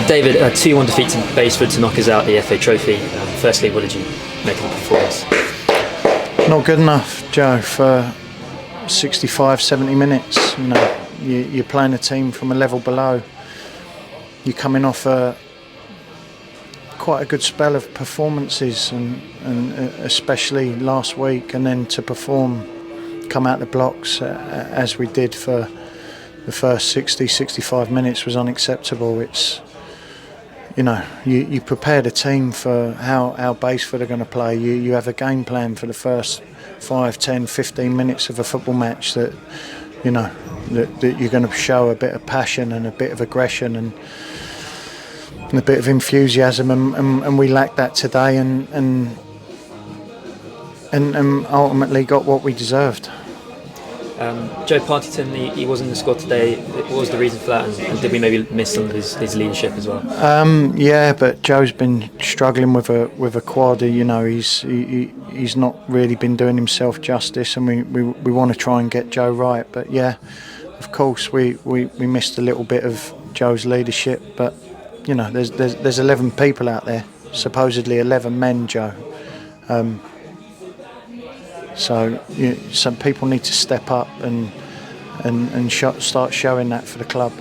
David, a 2-1 defeat to Basford to knock us out the FA Trophy. Firstly, what did you make of the performance? Not good enough, Joe, for 65, 70 minutes. You know, you're playing a team from a level below. You're coming off quite a good spell of performances, and especially last week, and then to come out the blocks as we did for the first 60, 65 minutes was unacceptable. It's, you know, you prepare the team for how Basford are going to play. You have a game plan for the first 5, 10, 15 minutes of a football match that, you know, that you're going to show a bit of passion and a bit of aggression and a bit of enthusiasm, and we lacked that today, and ultimately got what we deserved. Joe Partington, he was in the squad today. What was the reason for that, and did we maybe miss some of his leadership as well? Yeah, but Joe's been struggling with a quad. You know, he's not really been doing himself justice, and we want to try and get Joe right. But yeah, of course we missed a little bit of Joe's leadership. But you know, there's 11 people out there, supposedly 11 men, Joe. So some people need to step up and start showing that for the club.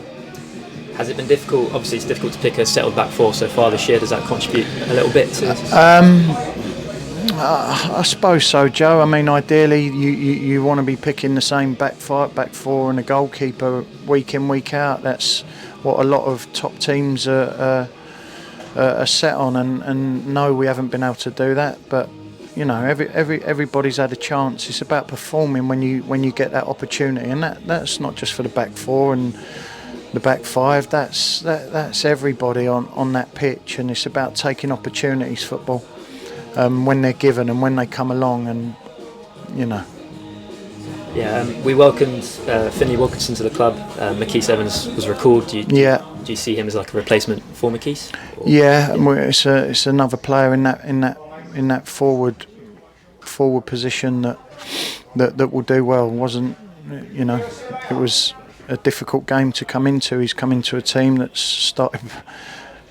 Has it been difficult? Obviously, it's difficult to pick a settled back four so far this year. Does that contribute a little bit to this? I suppose so, Joe. I mean, ideally, you want to be picking the same back four, and a goalkeeper week in, week out. That's what a lot of top teams are set on, and no, we haven't been able to do that. But you know, everybody's had a chance. It's about performing when you get that opportunity, and that's not just for the back four and the back five. That's everybody on that pitch, and it's about taking opportunities. Football, when they're given and when they come along, and you know. Yeah, we welcomed Finlay Wilkinson to the club. McKees Evans was recalled. Do you see him as like a replacement for McKees? Yeah, it's another player in that forward position that will do well. Wasn't, you know, it was a difficult game to come into. He's come into a team that's started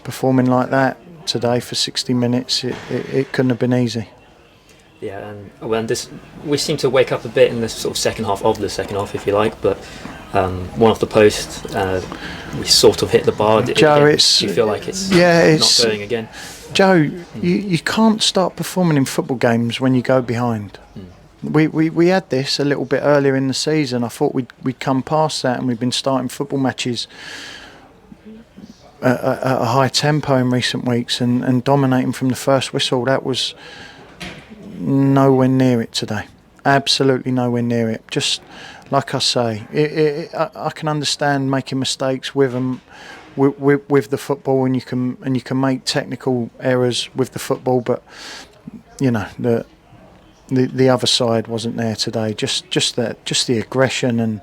performing like that today for 60 minutes. It couldn't have been easy. Yeah, and we seem to wake up a bit in the sort of second half, if you like, but one off the post, we sort of hit the bar. Joe, do you feel like it's not going again? Joe, you can't start performing in football games when you go behind. We had this a little bit earlier in the season. I thought we'd come past that, and we've been starting football matches at a high tempo in recent weeks and dominating from the first whistle. That was nowhere near it today. Absolutely nowhere near it. Just like I say, I can understand making mistakes with them. With the football, and you can make technical errors with the football, but you know the other side wasn't there today. Just the aggression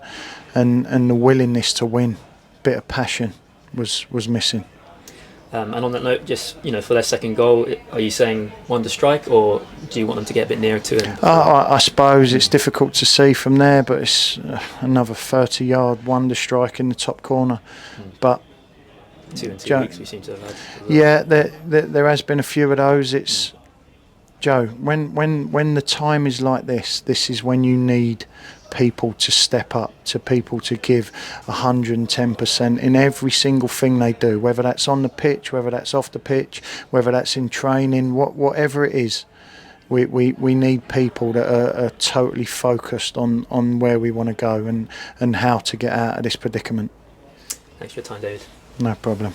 and the willingness to win, bit of passion was missing. And on that note, just for their second goal, are you saying one to strike, or do you want them to get a bit nearer to him? I suppose it's difficult to see from there, but it's another 30-yard wonder strike in the top corner, but. 2 in 2 weeks we seem to have had. Yeah, there has been a few of those. It's Joe, when the time is like this is when you need people to step up, to people to give 110% in every single thing they do, whether that's on the pitch, whether that's off the pitch, whether that's in training, whatever it is. We need people that are totally focused on where we want to go and how to get out of this predicament. Thanks for your time, David. No problem.